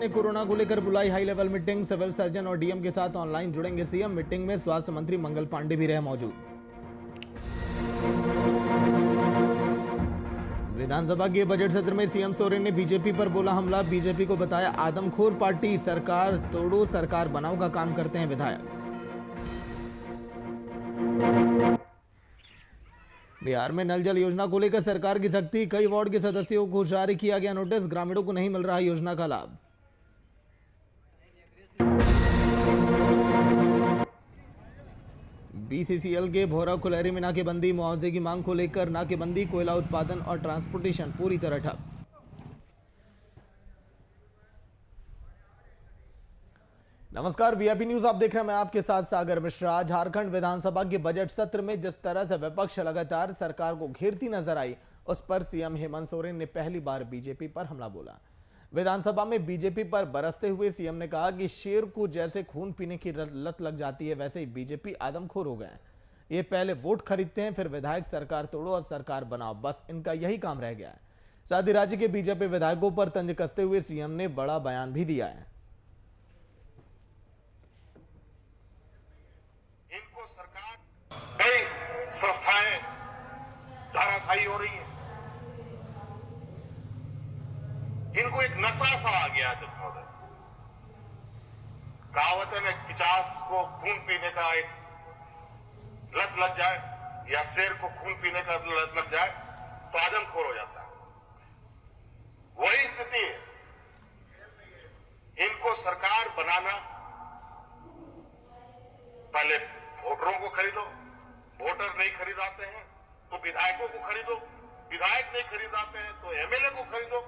में कोरोना को लेकर बुलाई high level meeting. Civil surgeon और डीएम के साथ ऑनलाइन जुड़ेंगे सीएम। मीटिंग में स्वास्थ्य मंत्री मंगल पांडे भी रहे मौजूद। विधानसभा के बजट सत्र में सीएम सोरेन ने बीजेपी पर बोला हमला। बीजेपी को बताया आदमखोर पार्टी। सरकार तोड़ो सरकार बनाओ का काम करते हैं विधायक। बिहार में नल जल योजना को लेकर सरकार की सख्ती। कई वार्ड के सदस्यों को जारी किया गया नोटिस। ग्रामीणों को नहीं मिल रहा योजना का लाभ। बीसीसीएल के भोरा कुलहरी में नाकेबंदी। मुआवजे की मांग को लेकर नाकेबंदी। कोयला उत्पादन और ट्रांसपोर्टेशन पूरी तरह ठप। नमस्कार, वीआईपी न्यूज आप देख रहे हैं। मैं आपके साथ सागर मिश्रा। झारखंड विधानसभा के बजट सत्र में जिस तरह से विपक्ष लगातार सरकार को घेरती नजर आई, उस पर सीएम हेमंत सोरेन ने पहली बार बीजेपी पर हमला बोला। विधानसभा में बीजेपी पर बरसते हुए सीएम ने कहा कि शेर को जैसे खून पीने की लत लग जाती है, वैसे ही बीजेपी आदमखोर हो गए। ये पहले वोट खरीदते हैं, फिर विधायक सरकार तोड़ो और सरकार बनाओ, बस इनका यही काम रह गया है। साथ ही राज्य के बीजेपी विधायकों पर तंज कसते हुए सीएम ने बड़ा बयान भी दिया है। इनको सरकार कई संस्थाएं धाराशायी हो रही है। इनको एक नशा सा आ गया है। कहावत है ना, 50 को खून पीने का एक लत लग जाए या शेर को खून पीने का लत लग जाए तो आदमखोर हो जाता है। वही स्थिति है। इनको सरकार बनाना, पहले वोटरों को खरीदो, वोटर नहीं खरीदाते हैं तो विधायकों को खरीदो, विधायक नहीं खरीदाते हैं तो एमएलए को खरीदो,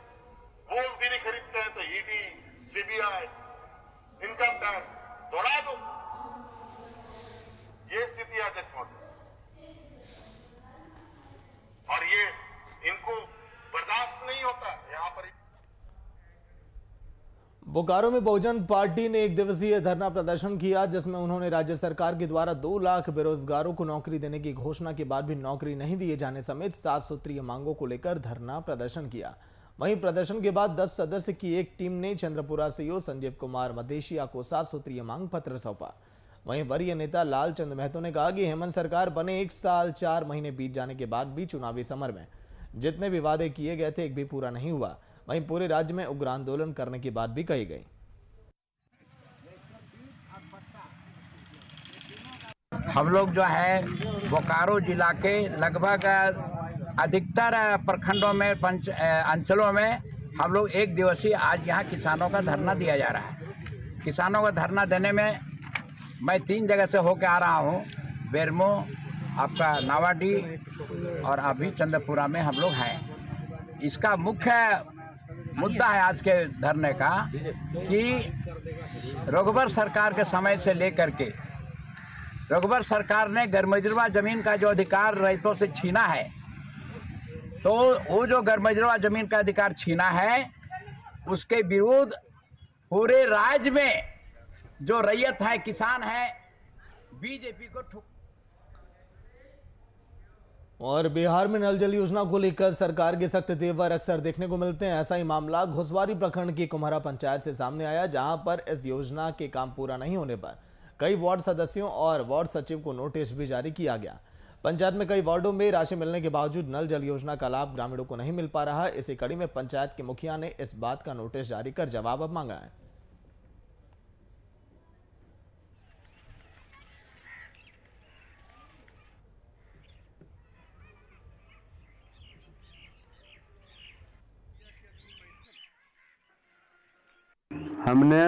वो भी नहीं खरीदते हैं तो ईडी, सीबीआई, इनकम टैक्स दौड़ा दो। ये स्थिति है अध्यक्ष महोदय, और ये इनको बर्दाश्त नहीं होता। यहां पर बोकारो में बहुजन पार्टी ने एक दिवसीय धरना प्रदर्शन किया, जिसमें उन्होंने राज्य सरकार के द्वारा 2 लाख बेरोजगारों को नौकरी देने की घोषणा के बाद भी नौकरी नहीं दिए जाने समेत 7 सूत्रीय मांगों को लेकर धरना प्रदर्शन किया। वहीं प्रदर्शन के बाद 10 सदस्य की एक टीम ने चंद्रपुरा सीओ संजीव कुमार मदेशिया को 7 सूत्रीय मांग पत्र सौंपा। वहीं वरीय नेता लालचंद महतो ने कहा कि हेमंत सरकार बने 1 साल 4 महीने बीत जाने के बाद भी चुनावी समर में जितने भी वादे किए गए थे, एक भी पूरा नहीं हुआ। वहीं पूरे राज्य में उग्र आंदोलन करने की बात भी कही गई। हम लोग जो है बोकारो जिला के लगभग अधिकतर प्रखंडों में अंचलों में हम लोग एक दिवसीय आज यहाँ किसानों का धरना दिया जा रहा है। किसानों का धरना देने में मैं 3 जगह से होकर आ रहा हूँ। बेरमो, आपका नावाडी और अभी चंद्रपुरा में हम लोग हैं। इसका मुख्य मुद्दा है आज के धरने का कि रघुवर सरकार के समय से लेकर के रघुवर सरकार ने गरमजरवा जमीन का जो अधिकार रैयतों से छीना है, तो वो जो गरमजरवा जमीन का अधिकार छीना है उसके विरुद्ध पूरे राज्य में जो रैयत है, किसान है, बीजेपी को ठुक। और बिहार में नल जल योजना को लेकर सरकार के सख्त तेवर अक्सर देखने को मिलते हैं। ऐसा ही मामला घुसवारी प्रखंड की कुम्हरा पंचायत से सामने आया, जहां पर इस योजना के काम पूरा नहीं होने पर कई वार्ड सदस्यों और वार्ड सचिव को नोटिस भी जारी किया गया। पंचायत में कई वार्डों में राशि मिलने के बावजूद नल जल योजना का लाभ ग्रामीणों को नहीं मिल पा रहा है। इसी कड़ी में पंचायत के मुखिया ने इस बात का नोटिस जारी कर जवाब अब मांगा है। हमने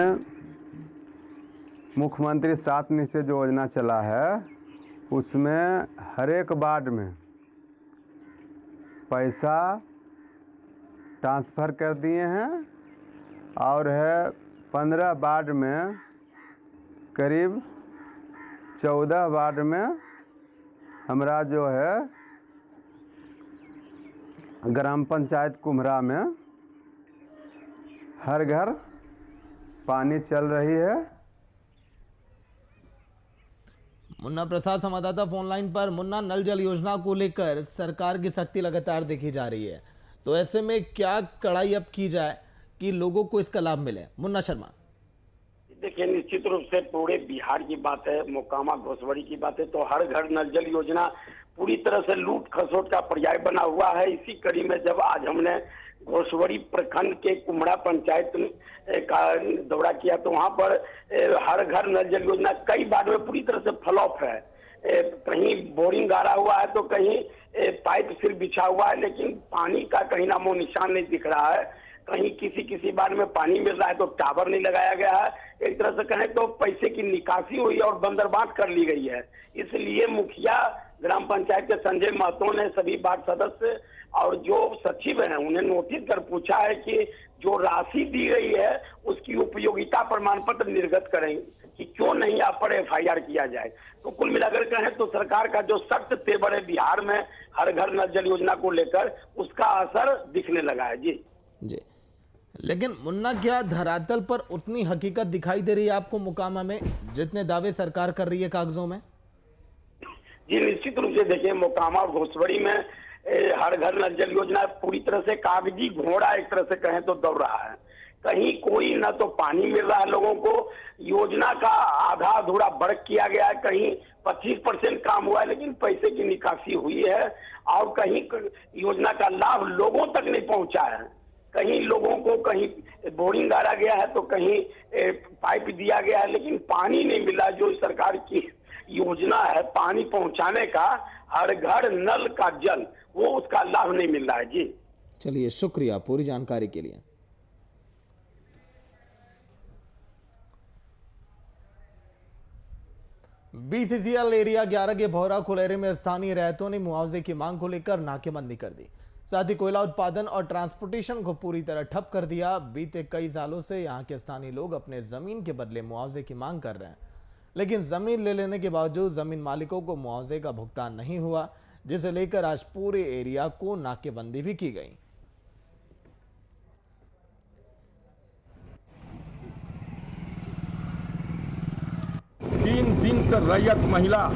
मुख्यमंत्री 7 निश्चय जो योजना चला है उसमें हर एक वार्ड में पैसा ट्रांसफ़र कर दिए हैं और है 15 वार्ड में करीब 14 वार्ड में हमारा जो है ग्राम पंचायत कुम्हरा में हर घर पानी चल रही है। मुन्ना प्रसाद संवाददाता फोन लाइन पर। मुन्ना, नल जल योजना को लेकर सरकार की सख्ती लगातार देखी जा रही है, तो ऐसे में क्या कड़ाई अब की जाए कि लोगों को इसका लाभ मिले? मुन्ना शर्मा। देखिए, निश्चित रूप से पूरे बिहार की बात है, मोकामा घोसवड़ी की बात है, तो हर घर नल जल योजना पूरी तरह से लूट खसोट का पर्याय बना हुआ है। इसी कड़ी में जब आज हमने घोसवड़ी प्रखंड के कुमड़ा पंचायत का दौरा किया तो वहां पर हर घर नल जल योजना कई बार में पूरी तरह से फ्लॉप है। कहीं बोरिंग गाड़ा हुआ है तो कहीं पाइप सिर्फ बिछा हुआ है, लेकिन पानी का कहीं नामो निशान नहीं दिख रहा है। कहीं किसी बार में पानी मिल रहा है तो टावर नहीं लगाया गया है। एक तरह से कहें तो पैसे की निकासी हुई और बंदरबांट कर ली गई है। इसलिए मुखिया ग्राम पंचायत के संजय महतो ने सभी वार्ड सदस्य और जो सचिव हैं उन्हें नोटिस कर पूछा है कि जो राशि दी गई है उसकी उपयोगिता प्रमाण पत्र निर्गत करें कि क्यों नहीं आप पर FIR किया जाए। तो कुल मिलाकर कहें तो सरकार का जो सख्त तेवर है बिहार में हर घर नल जल योजना को लेकर, उसका असर दिखने लगा है। जी। लेकिन मुन्ना, क्या धरातल पर उतनी हकीकत दिखाई दे रही है आपको मोकामा में जितने दावे सरकार कर रही है कागजों में? जी, निश्चित रूप से देखिए, मोकामा और घोसवड़ी में हर घर नल जल योजना पूरी तरह से कागजी घोड़ा एक तरह से कहें तो दौड़ रहा है। कहीं कोई न तो पानी मिल रहा है लोगों को, योजना का आधा अधूरा वर्क किया गया है, कहीं 25% काम हुआ है लेकिन पैसे की निकासी हुई है, और कहीं योजना का लाभ लोगों तक नहीं पहुंचा है। कहीं लोगों को कहीं बोरिंग गाड़ा गया है तो कहीं पाइप दिया गया है, लेकिन पानी नहीं मिला। जो सरकार की योजना है पानी पहुंचाने का, हर घर नल का जल, वो उसका लाभ नहीं मिल रहा है। जी चलिए, शुक्रिया पूरी जानकारी के लिए। BCCL एरिया 11 के भौरा कुलेरे में स्थानीय रहतों ने मुआवजे की मांग को लेकर नाकेबंदी कर दी। साथ ही कोयला उत्पादन और ट्रांसपोर्टेशन को पूरी तरह ठप कर दिया। बीते कई सालों से यहां के स्थानीय लोग अपने जमीन के बदले मुआवजे की मांग कर रहे हैं, लेकिन जमीन ले लेने के बावजूद जमीन मालिकों को मुआवजे का भुगतान नहीं हुआ, जिसे लेकर आज पूरे एरिया को नाकेबंदी भी की गई। 3 दिन से रैयत महिला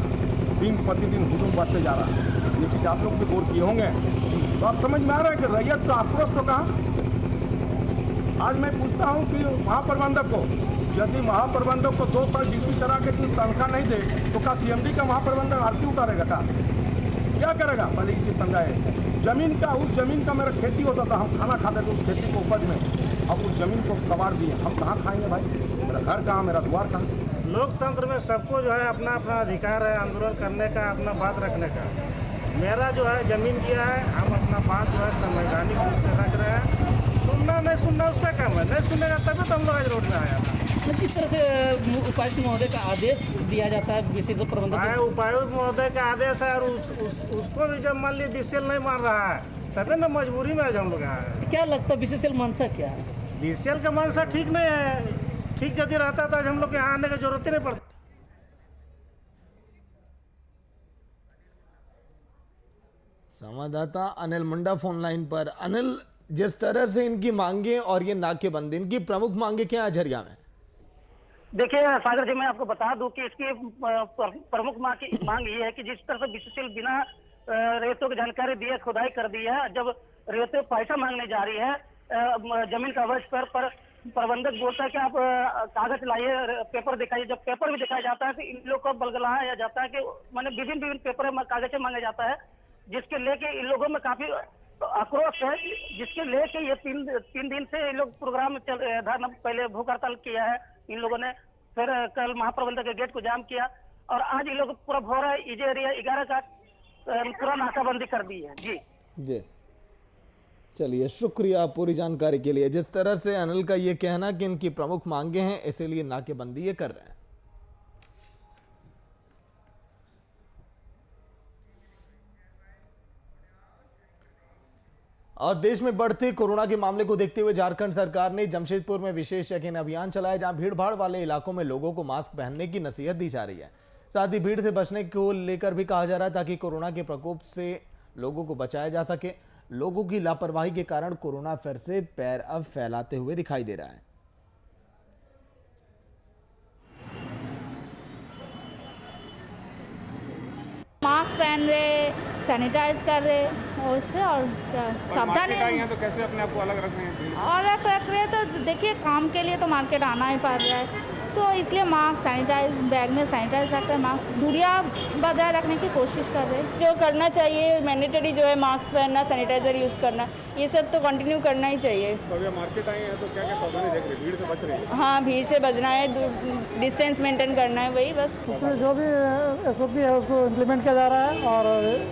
दिन प्रतिदिन हुजूम बढ़ते जा रहा है। ये चीज़ आप लोग भी गौर किए होंगे, तो आप समझ में आ रहा है कि रैयत का आक्रोश तो कहाँ। आज मैं पूछता हूँ कि महाप्रबंधक को, यदि महाप्रबंधक को 2 साल ड्यूटी करा के तनख्वाह नहीं दे तो क्या CMD का महाप्रबंधक आरती उतारेगा? क्या करेगा? पहले ये चीज़ समझाए। जमीन का, उस जमीन का मेरा खेती होता था, हम खाना खाते थे उस खेती को उपज में, अब उस जमीन को कबाड़ दिए, हम कहाँ खाएंगे भाई? मेरा घर कहाँ, मेरा द्वार कहाँ? लोकतंत्र में सबको जो है अपना अपना अधिकार है आंदोलन करने का, अपना बात रखने का। मेरा जो है जमीन दिया है, हम अपना बात जो है संवैधानिक रूप से रख रहे हैं। सुनना नहीं सुनना उसका काम है, नहीं सुनेगा तभी तो हम लोग आज रोड में आया था। किस तरह से उपायुक्त महोदय का आदेश दिया जाता है BCCL प्रबंधक? उपायुक्त महोदय का आदेश है, और उसको भी जब मान ली BCCL नहीं मान रहा है तभी ना मजबूरी में आज हम लोग यहाँ है। क्या लगता है BCCL मंशा क्या है? BCCL का मंशा ठीक नहीं है। ठीक यदि रहता तो आज हम लोग यहाँ आने की जरूरत ही नहीं पड़ती। संवाददाता अनिल मुंडा फोन लाइन पर। अनिल, जिस तरह से इनकी मांगे और ये नाकेबंदी, इनकी प्रमुख मांगे क्या है झरिया में? देखिए सागर जी, मैं आपको बता दूं कि इसकी प्रमुख मांग ये है कि जिस तरह से BCCL बिना रेतों की जानकारी दिए खुदाई कर दी है, जब रेतों पैसा मांगने जा रही है जमीन का अवैध पर प्रबंधक बोलता है कि आप कागज लाइए, पेपर दिखाइए। जब पेपर भी दिखाया जाता है तो इन लोग को बलगलाया जाता है कि मैंने विभिन्न पेपर में कागज मांगा जाता है, जिसके लेके इन लोगों में काफी आक्रोश है, जिसके लेके ये तीन दिन से इन लोग प्रोग्राम धरना, पहले भूख हड़ताल किया है इन लोगों ने, फिर कल महाप्रबंधक के गेट को जाम किया, और आज इन लोग पूरा भोरा एरिया 11 का पूरा नाकाबंदी कर दी है। जी चलिए, शुक्रिया पूरी जानकारी के लिए। जिस तरह से अनिल का ये कहना कि इनकी प्रमुख मांगे हैं, इसीलिए नाकेबंदी ये कर रहे हैं। और देश में बढ़ते कोरोना के मामले को देखते हुए झारखंड सरकार ने जमशेदपुर में विशेष चेक इन अभियान चलाया, जहां भीड़-भाड़ वाले इलाकों में लोगों को मास्क पहनने की नसीहत दी जा रही है। साथ ही भीड़ से बचने को लेकर भी कहा जा रहा है ताकि कोरोना के प्रकोप से लोगों को बचाया जा सके। लोगों की लापरवाही के कारण कोरोना फिर से पैर अब फैलाते हुए दिखाई दे रहा है। मास्क पहन रहे, सैनिटाइज कर रहे, और उससे और क्या सावधानी है तो कैसे अपने आप को अलग रख रहे हैं? और रख रहे हैं तो देखिए काम के लिए तो मार्केट आना ही पड़ रहा है, तो इसलिए मास्क सैनिटाइज बैग में सैनिटाइज रखकर मास्क दूरियां बजाय रखने की कोशिश कर रहे हैं। जो करना चाहिए मैंडेटरी जो है मास्क पहनना, सैनिटाइजर यूज़ करना, ये सब तो कंटिन्यू करना ही चाहिए। तो अभी मार्केट आए हैं तो क्या क्या सावधानी देख रहे हैं? भीड़ से बच रहे हैं? हाँ, भीड़ से बचना है, डिस्टेंस मेंटेन करना है, वही बस। उसमें जो भी SOP है उसको इम्प्लीमेंट किया जा रहा है और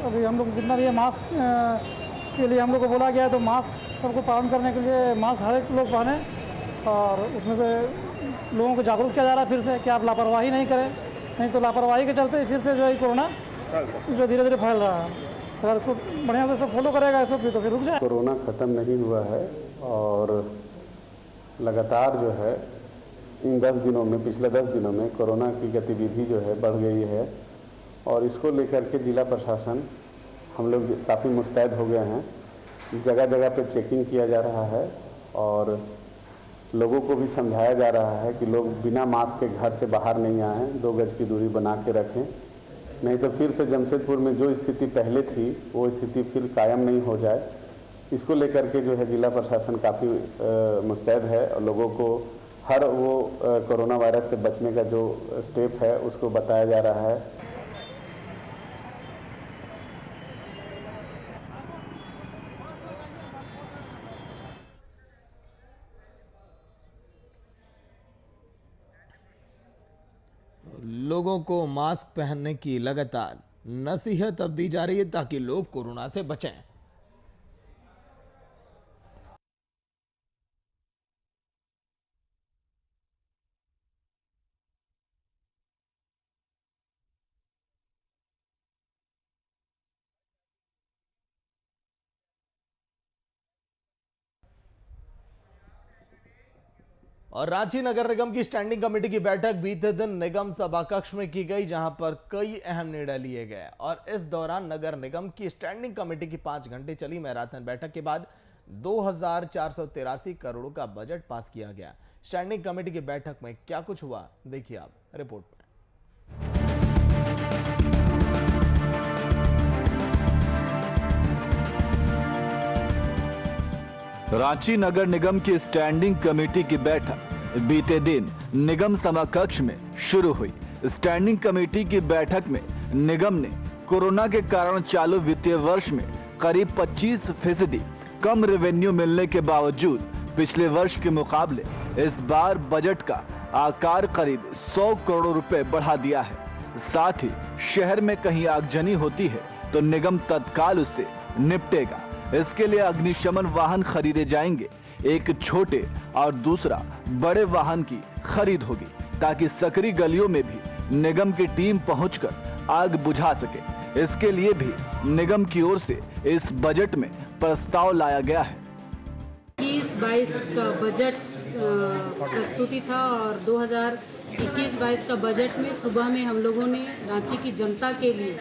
अभी हम लोग जितना भी मास्क के लिए हम लोग को बोला गया है तो मास्क सबको पालन करने के लिए मास्क हर एक लोग पहने और उसमें से लोगों को जागरूक किया जा रहा है फिर से कि आप लापरवाही नहीं करें, नहीं तो लापरवाही के चलते फिर से जो है कोरोना जो धीरे धीरे फैल रहा है, अगर इसको बढ़िया से सब फॉलो करेगा SOP तो फिर रुक जाए। कोरोना ख़त्म नहीं हुआ है और लगातार जो है इन 10 दिनों में, पिछले 10 दिनों में कोरोना की गतिविधि जो है बढ़ गई है और इसको लेकर के जिला प्रशासन हम लोग काफ़ी मुस्तैद हो गए हैं। जगह जगह पे चेकिंग किया जा रहा है और लोगों को भी समझाया जा रहा है कि लोग बिना मास्क के घर से बाहर नहीं आएँ, 2 गज की दूरी बना के रखें, नहीं तो फिर से जमशेदपुर में जो स्थिति पहले थी वो स्थिति फिर कायम नहीं हो जाए। इसको लेकर के जो है जिला प्रशासन काफ़ी मुस्तैद है और लोगों को हर वो कोरोना वायरस से बचने का जो स्टेप है उसको बताया जा रहा है। लोगों को मास्क पहनने की लगातार नसीहत अब दी जा रही है ताकि लोग कोरोना से बचें। और रांची नगर निगम की स्टैंडिंग कमेटी की बैठक बीते दिन निगम सभा कक्ष में की गई, जहां पर कई अहम निर्णय लिए गए और इस दौरान नगर निगम की स्टैंडिंग कमेटी की 5 घंटे चली मैराथन बैठक के बाद 2483 करोड़ का बजट पास किया गया। स्टैंडिंग कमेटी की बैठक में क्या कुछ हुआ, देखिए आप रिपोर्ट में। रांची नगर निगम की स्टैंडिंग कमेटी की बैठक बीते दिन निगम सभाकक्ष में शुरू हुई। स्टैंडिंग कमेटी की बैठक में निगम ने कोरोना के कारण चालू वित्तीय वर्ष में करीब 25% कम रेवेन्यू मिलने के बावजूद पिछले वर्ष के मुकाबले इस बार बजट का आकार करीब 100 करोड़ रुपए बढ़ा दिया है। साथ ही शहर में कहीं आगजनी होती है तो निगम तत्काल उससे निपटेगा। इसके लिए अग्निशमन वाहन खरीदे जाएंगे, एक छोटे और दूसरा बड़े वाहन की खरीद होगी ताकि सकरी गलियों में भी निगम की टीम पहुंचकर आग बुझा सके। इसके लिए भी निगम की ओर से इस बजट में प्रस्ताव लाया गया है। 21-22 का बजट प्रस्तुति था और 2021-22 का बजट में सुबह में हम लोगों ने रांची की जनता के लिए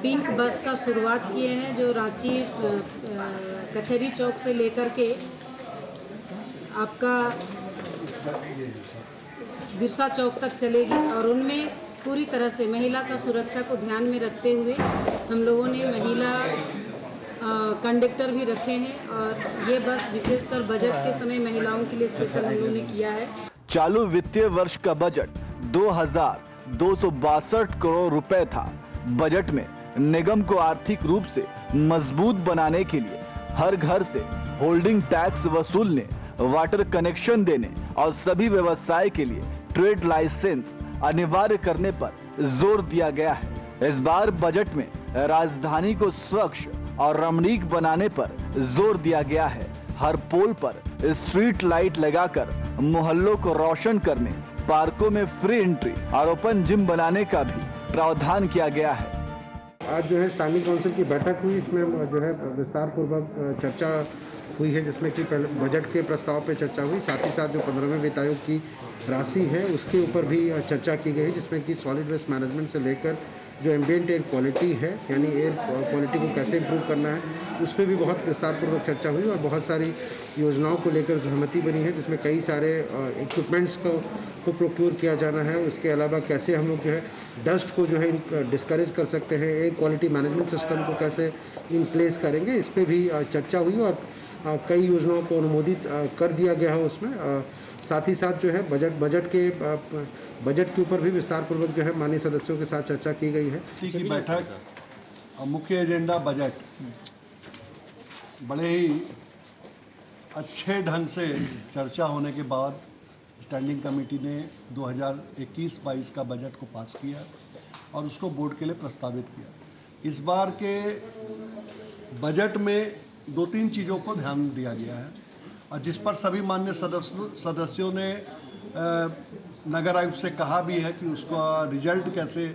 पिंक बस का शुरुआत किए हैं, जो रांची कचहरी चौक से लेकर के आपका बिरसा चौक तक चलेगी और उनमें पूरी तरह से महिला का सुरक्षा को ध्यान में रखते हुए हम लोगों ने महिला कंडक्टर भी रखे हैं और ये बस विशेषकर बजट के समय महिलाओं के लिए स्पेशल हम लोगों ने किया है। चालू वित्तीय वर्ष का बजट 2262 करोड़ रुपए था। बजट में निगम को आर्थिक रूप से मजबूत बनाने के लिए हर घर से होल्डिंग टैक्स वसूलने, वाटर कनेक्शन देने और सभी व्यवसाय के लिए ट्रेड लाइसेंस अनिवार्य करने पर जोर दिया गया है। इस बार बजट में राजधानी को स्वच्छ और रमणीक बनाने पर जोर दिया गया है। हर पोल पर स्ट्रीट लाइट लगाकर मोहल्लों को रोशन करने, पार्कों में फ्री एंट्री और ओपन जिम बनाने का भी प्रावधान किया गया है। आज जो है स्टैंडिंग काउंसिल की बैठक हुई, इसमें जो है विस्तार पूर्वक चर्चा हुई है, जिसमें कि बजट के प्रस्ताव पे चर्चा हुई, साथ ही साथ जो 15वें वित्त आयोग की राशि है उसके ऊपर भी चर्चा की गई, जिसमें कि सॉलिड वेस्ट मैनेजमेंट से लेकर जो एम्बिएंट एयर क्वालिटी है, यानी एयर क्वालिटी को कैसे इम्प्रूव करना है, उस पर भी बहुत विस्तारपूर्वक चर्चा हुई और बहुत सारी योजनाओं को लेकर सहमति बनी है, जिसमें कई सारे इक्विपमेंट्स को प्रोक्योर किया जाना है। उसके अलावा कैसे हम लोग जो है डस्ट को जो है डिस्करेज कर सकते हैं, एयर क्वालिटी मैनेजमेंट सिस्टम को कैसे इन प्लेस करेंगे, इस पर भी चर्चा हुई और कई योजनाओं को अनुमोदित कर दिया गया है उसमें। साथ ही साथ जो है बजट के ऊपर भी विस्तारपूर्वक जो है माननीय सदस्यों के साथ चर्चा की गई है। की बैठक मुख्य एजेंडा बजट बड़े ही अच्छे ढंग से चर्चा होने के बाद स्टैंडिंग कमेटी ने 2021-22 का बजट को पास किया और उसको बोर्ड के लिए प्रस्तावित किया। इस बार के बजट में 2-3 चीज़ों को ध्यान दिया गया है और जिस पर सभी माननीय सदस्यों ने नगर आयुक्त से कहा भी है कि उसका रिजल्ट कैसे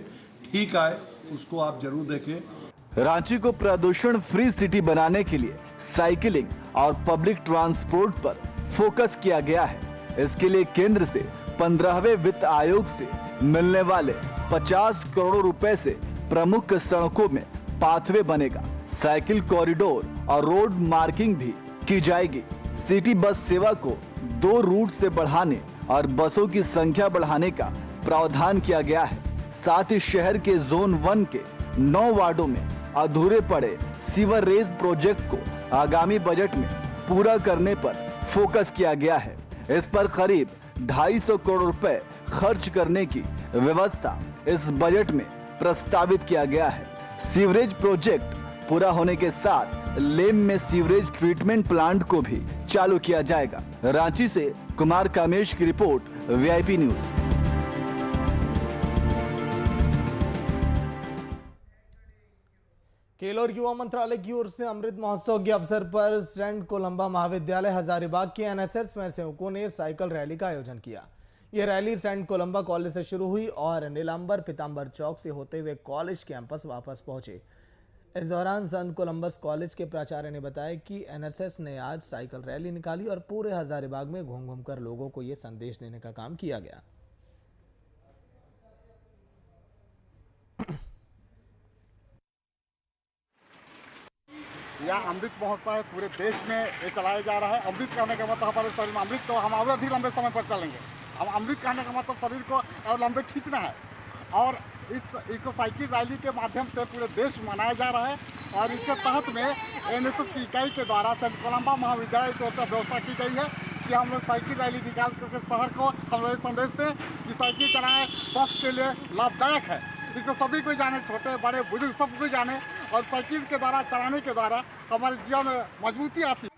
ठीक आए, उसको आप जरूर देखें। रांची को प्रदूषण फ्री सिटी बनाने के लिए साइकिलिंग और पब्लिक ट्रांसपोर्ट पर फोकस किया गया है। इसके लिए केंद्र से 15वें वित्त आयोग से मिलने वाले 50 करोड़ रुपए से प्रमुख सड़कों में पाथवे बनेगा। साइकिल कॉरिडोर और रोड मार्किंग भी की जाएगी। सिटी बस सेवा को 2 रूट से बढ़ाने और बसों की संख्या बढ़ाने का प्रावधान किया गया है। साथ ही शहर के जोन 1 के 9 वार्डों में अधूरे पड़े सीवरेज प्रोजेक्ट को आगामी बजट में पूरा करने पर फोकस किया गया है। इस पर करीब 250 करोड़ रुपए खर्च करने की व्यवस्था इस बजट में प्रस्तावित किया गया है। सीवरेज प्रोजेक्ट पूरा होने के साथ लेम में सीवरेज ट्रीटमेंट प्लांट को भी चालू किया जाएगा। रांची से कुमार कामेश की रिपोर्ट, वीआईपी न्यूज। खेल और युवा मंत्रालय की ओर से अमृत महोत्सव के अवसर पर सेंट कोलंबा महाविद्यालय हजारीबाग के एनएसएस स्वयंसेवकों ने साइकिल रैली का आयोजन किया। यह रैली सेंट कोलंबा कॉलेज से शुरू हुई और नीलांबर पीतांबर चौक से होते हुए कॉलेज कैंपस वापस पहुंचे। इस दौरान संत कोलंबस कॉलेज के प्राचार्य ने बताया कि एनएसएस ने आज साइकिल रैली निकाली और पूरे हजारीबाग में घूम घूम कर लोगों को यह संदेश देने का काम किया गया। यह अमृत महोत्सव पूरे देश में ये चलाया जा रहा है। अमृत कहने का मतलब हमारे शरीर में अमृत, तो हम और अधिक लंबे समय पर चलेंगे। हम अमृत कहने का मतलब शरीर को और लंबे खींचना है और इसको साइकिल रैली के माध्यम से पूरे देश में मनाया जा रहा है। और इसके तहत में एनएसएस की इकाई के द्वारा सेंट कोलंबा महाविद्यालय की ओर से व्यवस्था की गई है कि हम लोग साइकिल रैली निकाल करके शहर को हम लोग संदेश दें कि साइकिल चलाना स्वास्थ्य के लिए लाभदायक है। इसको सभी को जाने, छोटे बड़े बुजुर्ग सबको जाने और साइकिल के द्वारा चलाने के द्वारा हमारे जीवन में मजबूती आती है।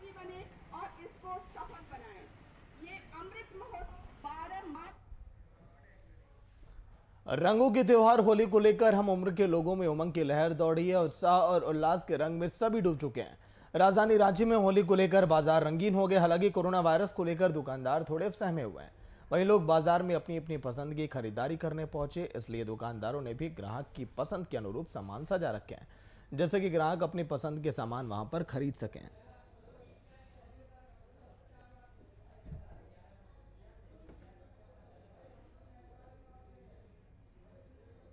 रंगों के त्योहार होली को लेकर हम उम्र के लोगों में उमंग की लहर दौड़ी है। उत्साह और उल्लास के रंग में सभी डूब चुके हैं। राजधानी रांची में होली को लेकर बाजार रंगीन हो गए। हालांकि कोरोना वायरस को लेकर दुकानदार थोड़े सहमे हुए हैं। वहीं लोग बाजार में अपनी अपनी पसंद की खरीदारी करने पहुंचे, इसलिए दुकानदारों ने भी ग्राहक की पसंद के अनुरूप सामान सजा रखे हैं, जैसे कि ग्राहक अपनी पसंद के सामान वहां पर खरीद सकें।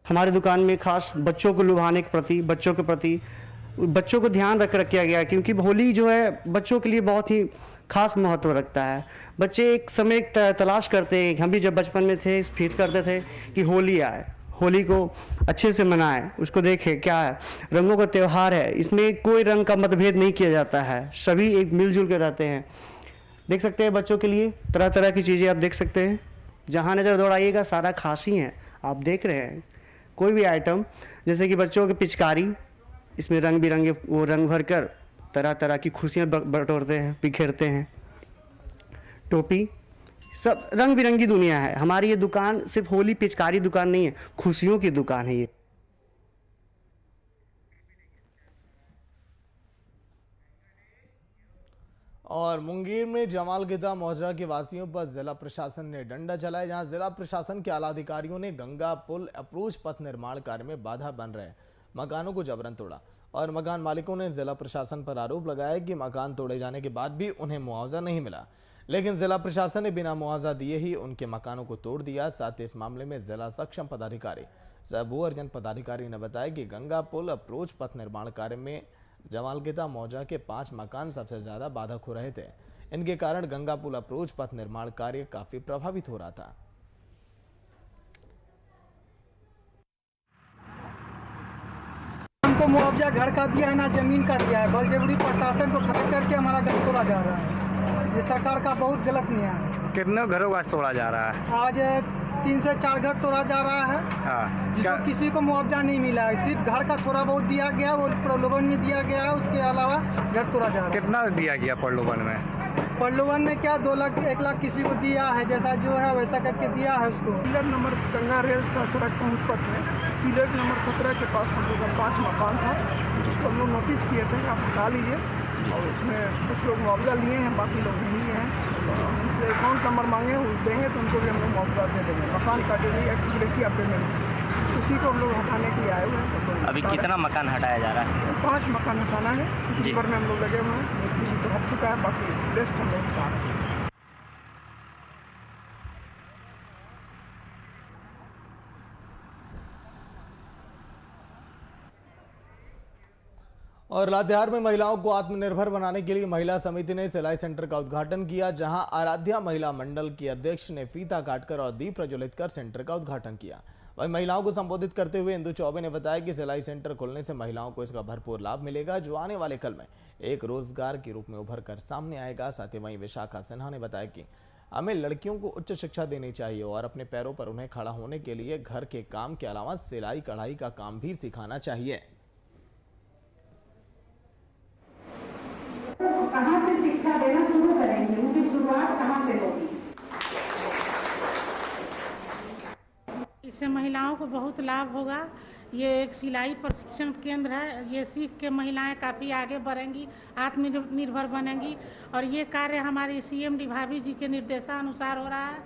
हमारी दुकान में खास बच्चों को लुभाने के प्रति, बच्चों को ध्यान रख किया गया, क्योंकि होली जो है बच्चों के लिए बहुत ही खास महत्व रखता है। बच्चे एक समय तलाश करते हैं। हम भी जब बचपन में थे फील करते थे कि होली आए, होली को अच्छे से मनाएं, उसको देखें क्या है। रंगों का त्यौहार है, इसमें कोई रंग का मतभेद नहीं किया जाता है, सभी एक मिलजुल के रहते हैं। देख सकते हैं बच्चों के लिए तरह तरह की चीज़ें आप देख सकते हैं। जहाँ नज़र दौड़ाइएगा सारा खास ही है। आप देख रहे हैं कोई भी आइटम, जैसे कि बच्चों की पिचकारी, इसमें रंग बिरंगे वो रंग भर कर तरह तरह की खुशियाँ बटोरते हैं, बिखेरते हैं। टोपी, सब रंग बिरंगी दुनिया है। हमारी ये दुकान सिर्फ होली पिचकारी दुकान नहीं है, खुशियों की दुकान है ये। और मुंगेर में जमालगिद्दा मोहजरा के वासियों पर जिला प्रशासन ने डंडा चलाया, जहां जिला प्रशासन के आला अधिकारियों ने गंगा पुल अप्रोच पथ निर्माण कार्य में बाधा बन रहे मकानों को जबरन तोड़ा और मकान मालिकों ने जिला प्रशासन पर आरोप लगाया कि मकान तोड़े जाने के बाद भी उन्हें मुआवजा नहीं मिला। लेकिन जिला प्रशासन ने बिना मुआवजा दिए ही उनके मकानों को तोड़ दिया। साथ ही इस मामले में जिला सक्षम पदाधिकारी सह भू अर्जन पदाधिकारी ने बताया कि गंगा पुल अप्रोच पथ निर्माण कार्य में जमालगिता मौजा के 5 मकान सबसे ज्यादा बाधक हो रहे थे। इनके कारण गंगा पुल अप्रोच पथ निर्माण कार्य काफी प्रभावित हो रहा था। हमको मुआवजा घर का दिया है ना जमीन का दिया है, बलजबरी प्रशासन को खड़ा करके हमारा घर तोड़ा जा रहा है। ये सरकार का बहुत गलत न्याय है। कितने घरों का तोड़ा जा रहा है? आज 3 से 4 घर तोड़ा जा रहा है। जिसको किसी को मुआवजा नहीं मिला है, सिर्फ घर का थोड़ा बहुत दिया गया, वो प्रलोभन में दिया गया है, उसके अलावा घर तोड़ा जा रहा है। कितना दिया गया प्रलोभन में? प्रलोभन में क्या 2 लाख 1 लाख किसी को दिया है, जैसा जो है वैसा करके दिया है उसको। पिलर नंबर गंगा रेल सड़क पहुँच पथ में पिलर नंबर 17 के पास हम लोग का 5 मकान था, जिसको हम लोग नोटिस किए थे आप हटा लीजिए, और उसमें कुछ लोग मुआवजा लिए हैं, बाकी लोग नहीं हैं। उनसे अकाउंट नंबर मांगे, वो देंगे तो उनको भी हम लोग मुआवजा दे देंगे। मकान का जो भी एक्स ग्रेशिया पेमेंट उसी को हम लोग हटाने के लिए आए हुए हैं सब लोग। अभी कितना मकान हटाया जा रहा है? 5 मकान हटाना है, ऊपर में हम लोग लगे हुए हैं, तो हट चुका है, बाकी रेस्ट हम लोग हटा रहे हैं। और लातेहार में महिलाओं को आत्मनिर्भर बनाने के लिए महिला समिति ने सिलाई सेंटर का उद्घाटन किया, जहां आराध्या महिला मंडल की अध्यक्ष ने फीता काटकर और दीप प्रज्वलित कर सेंटर का उद्घाटन किया। वहीं महिलाओं को संबोधित करते हुए इंदु चौबे ने बताया कि सिलाई सेंटर खुलने से महिलाओं को इसका भरपूर लाभ मिलेगा, जो आने वाले कल में एक रोजगार के रूप में उभर कर सामने आएगा। साथ ही वहीं विशाखा सिन्हा ने बताया कि हमें लड़कियों को उच्च शिक्षा देनी चाहिए और अपने पैरों पर उन्हें खड़ा होने के लिए घर के काम के अलावा सिलाई कढ़ाई का काम भी सिखाना चाहिए। कहाँ से शिक्षा देना शुरू करेंगे, उनकी शुरुआत कहाँ से होगी? इससे महिलाओं को बहुत लाभ होगा। ये एक सिलाई प्रशिक्षण केंद्र है, ये सीख के महिलाएं काफ़ी आगे बढ़ेंगी, आत्मनिर्भर बनेंगी। और ये कार्य हमारी CMD भाभी जी के निर्देशानुसार हो रहा है।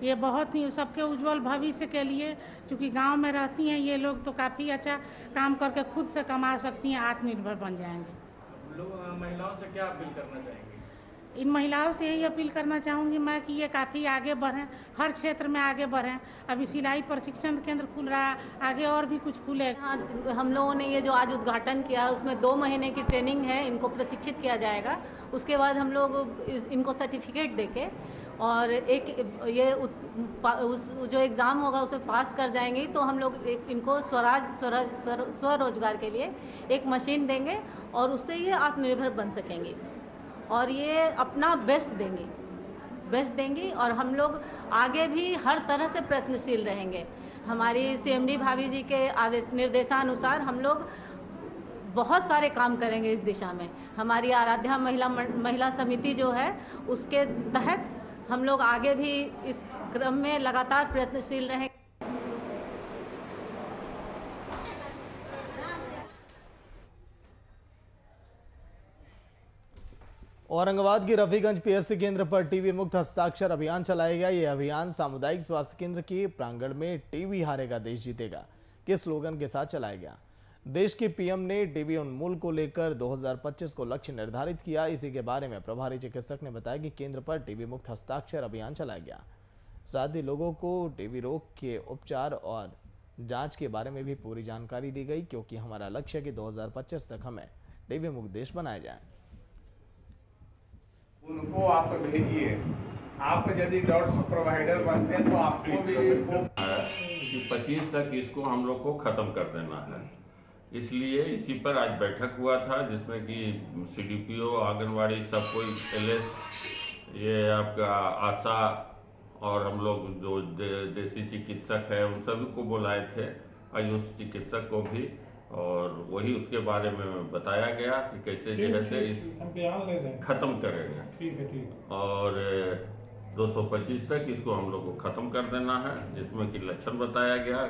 ये बहुत ही सबके उज्जवल भविष्य के लिए, क्योंकि गांव में रहती हैं ये लोग, तो काफ़ी अच्छा काम करके खुद से कमा सकती हैं, आत्मनिर्भर बन जाएंगे। महिलाओं से क्या अपील करना चाहेंगे? इन महिलाओं से यही अपील करना चाहूँगी मैं कि ये काफ़ी आगे बढ़ें, हर क्षेत्र में आगे बढ़ें। अभी सिलाई प्रशिक्षण केंद्र खुल रहा है, आगे और भी कुछ खुलेगा। हम लोगों ने ये जो आज उद्घाटन किया, उसमें 2 महीने की ट्रेनिंग है, इनको प्रशिक्षित किया जाएगा। उसके बाद हम लोग इनको सर्टिफिकेट देके और एक ये जो एग्ज़ाम होगा उसमें पास कर जाएंगे, तो हम लोग इनको स्वरोजगार के लिए एक मशीन देंगे और उससे ये आत्मनिर्भर बन सकेंगे और ये अपना बेस्ट देंगी। और हम लोग आगे भी हर तरह से प्रयत्नशील रहेंगे। हमारी CMD भाभी जी के आदेश निर्देशानुसार हम लोग बहुत सारे काम करेंगे इस दिशा में। हमारी आराध्या महिला समिति जो है, उसके तहत हम लोग आगे भी इस क्रम में लगातार प्रयत्नशील रहेंगे। औरंगाबाद की रफीगंज PSC केंद्र पर टीबी मुक्त हस्ताक्षर अभियान चलाया गया। यह अभियान सामुदायिक स्वास्थ्य केंद्र के प्रांगण में टीबी हारेगा देश जीतेगा के स्लोगन के साथ चलाया गया। देश के PM ने टीबी उन्मूलन को लेकर 2025 को लक्ष्य निर्धारित किया। इसी के बारे में प्रभारी चिकित्सक ने बताया कि केंद्र पर टीबी मुक्त हस्ताक्षर अभियान चलाया गया। साथ ही लोगों को टीबी रोग के उपचार और जांच के बारे में भी पूरी जानकारी दी गई, क्योंकि हमारा लक्ष्य है कि 2025 तक हमें टीबी मुक्त देश बनाया जाए। उनको आप भेजिए, आप यदि डॉट्स प्रोवाइडर बनते हैं तो आपको भी वो 25 तक इसको हम लोग को खत्म कर देना है। इसलिए इसी पर आज बैठक हुआ था, जिसमें कि CDPO, आंगनवाड़ी, सब कोई LS, ये आपका आशा और हम लोग जो देसी चिकित्सक है उन सभी को बुलाए थे, आयुष चिकित्सक को भी, और वही उसके बारे में बताया गया कि कैसे जो है से इस खत्म करेंगे। ठीक है। और 225 तक इसको हम लोग को खत्म कर देना है, जिसमें कि लक्षण बताया गया।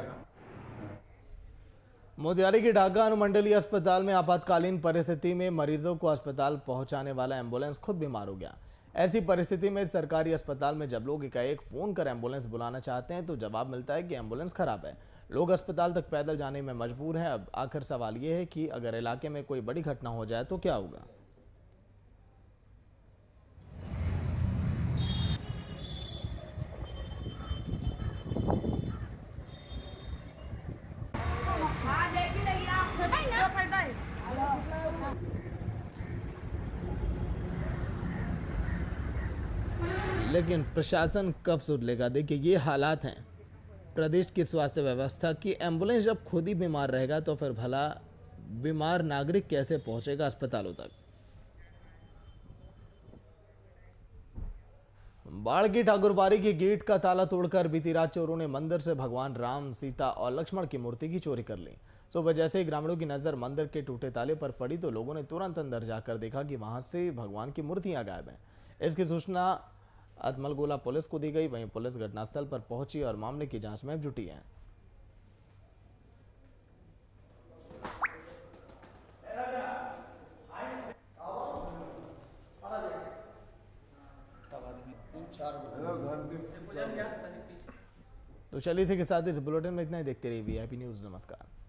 मोतिहारी के ढाका अनुमंडलीय अस्पताल में आपातकालीन परिस्थिति में मरीजों को अस्पताल पहुंचाने वाला एम्बुलेंस खुद बीमार हो गया। ऐसी परिस्थिति में सरकारी अस्पताल में जब लोग एकाएक फोन कर एम्बुलेंस बुलाना चाहते हैं तो जवाब मिलता है कि एम्बुलेंस खराब है। लोग अस्पताल तक पैदल जाने में मजबूर हैं। अब आखिर सवाल ये है कि अगर इलाके में कोई बड़ी घटना हो जाए तो क्या होगा। लेकिन प्रशासन कब सुध लेगा? देखिए ये हालात हैं प्रदेश की स्वास्थ्य व्यवस्था की। एम्बुलेंस जब खुद ही बीमार रहेगा तो फिर भला बीमार नागरिक कैसे पहुंचेगा अस्पतालों तक? बाढ़ की ठाकुरबाड़ी के गेट का ताला तोड़कर बीती रात चोरों ने मंदिर से भगवान राम, सीता और लक्ष्मण की मूर्ति की चोरी कर ली। सुबह जैसे ही ग्रामीणों की नजर मंदिर के टूटे ताले पर पड़ी तो लोगों ने तुरंत अंदर जाकर देखा कि वहां से भगवान की मूर्तियां गायब हैं। इसकी सूचना अतमलगोला पुलिस को दी गई। वहीं पुलिस घटनास्थल पर पहुंची और मामले की जांच में जुटी है। तो चलिए इसी के साथ इस बुलेटिन में इतना ही। देखते रहिए VIP न्यूज़। नमस्कार।